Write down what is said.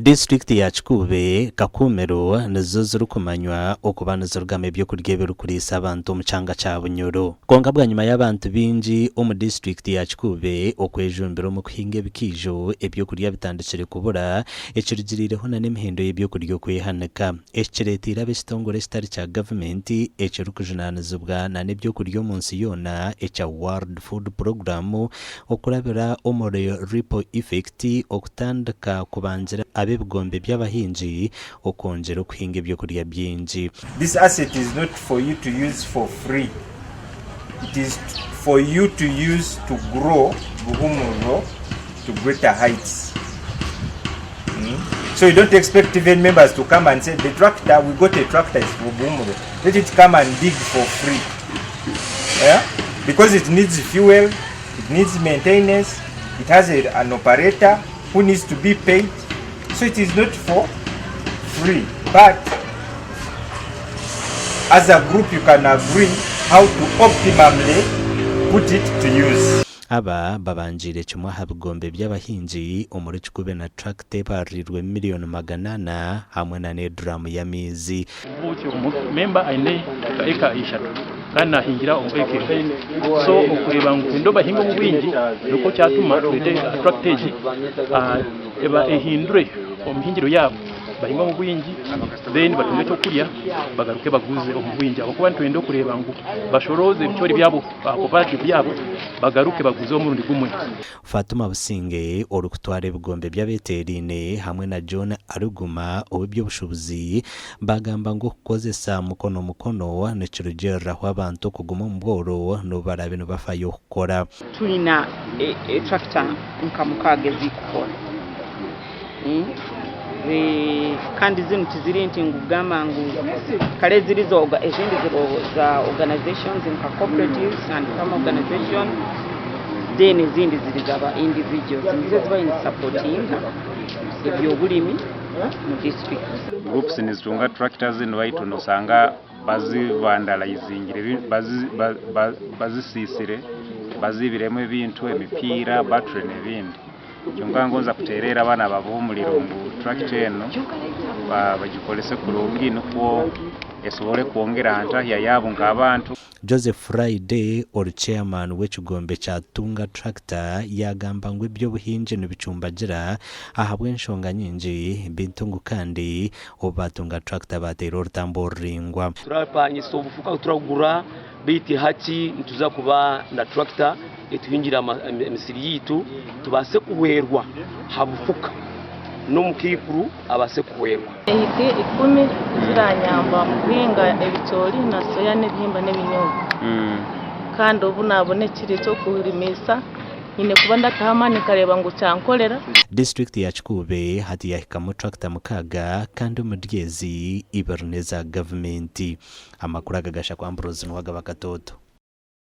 District ya Chikube Kakumero nizo ziri kumanywa okubanuza urugame byo kurya birukurisa abantu mucanga ca Bunyoro konga bwa nyuma y'abantu binji mu district ya Chikube okwejumbira mu kuhinga bikijo ebyo kurya bitandikire kubura ekirigirireho na n'imihendo y'ebyo kurya kwehanika ekiretira bestongore stari cha government ekirukujunanizubwa na n'ebyo kurya munsi yona echa World Food Program okurabira omore ripple effect okutandika kubanjira abebigombe by'abahinji okongera okuhinga ebyo kurya byinji. This asset is not for you to use for free. It is for you to use to grow Buhumuro to greater heights. So you don't expect even members to come and say, the tractor, we got a tractor for Buhumuro. Let it come and dig for free. Yeah? Because it needs fuel, it needs maintenance, it has an operator who needs to be paid. So it is not for free, but as a group you can agree how to optimally put it to use. Aba babanjire kimwe habigombe by'abahinji omuri Chikube na tractor barirwe miliyoni 800 hamwe na drum ya mizi. Member aine eka ishatu kana hingira omweke so okureba ngo bahinga mu bwingi nuko cyatuma tractor eba ehindure omuhingiro yabo bahinga mu bwingi then batunze cyo kurya bagaruke baguze omubwingi abo kuba ntwende kureba ngo bashoroze ibicori byabo cooperative byabo bagaruke baguze omurundi gumwe. Fatuma Businge orukutware bigombe by'abeterine hamwe na John Aruguma obibyo bushobozi bagamba ngo kukozesa mukono n'ekirugera aho abantu kuguma mu bworo no barabe no bafayo gukora. Tulina tractor nkamukage zikora kandi zino tiziri nti ngugama ngu kale ziri zoga ezindi za organizations nka cooperatives and some organizations then ezindi ziri zaba individuals nizo ziba in supporting ebyo bulimi mu district. Groups nizitunga tractors nwaito nosanga bazivandalizingire bazisisire bazibiremo ebintu emipira battery n'ebindi cyongango nza kuterera abana babumuliro mu tractor eno bagikolese kulungi nuko esobole kuongera antahya yabo ng'abantu. Joseph Friday or chairman w'ekigombe cha Tunga Tractor yagamba ngo ibyo buhinje n'ibicumbagira ahabwe nshonga nyinji bintungu kandi obatunga tractor batero rutamboringwa turapanye sobufuka turagura biti haki ntuza kuba na tractor etuhingira emisiri yitu tubase kuwerwa habufuka n'umukikuru abase kuwerwa. Ehite 10 ziranyamba mu guhinga ebicori na soya n'ebihimba n'ebinyobwa kandi ubu nabonekire cyo kurimesa nyine kuba ndatahamane kareba ngo cyankorera. District ya Chikube hati yahikamo tractor mukaga kandi umuryezi iberneza government amakuru agagasha kwa Ambrose Nwagaba Katoto.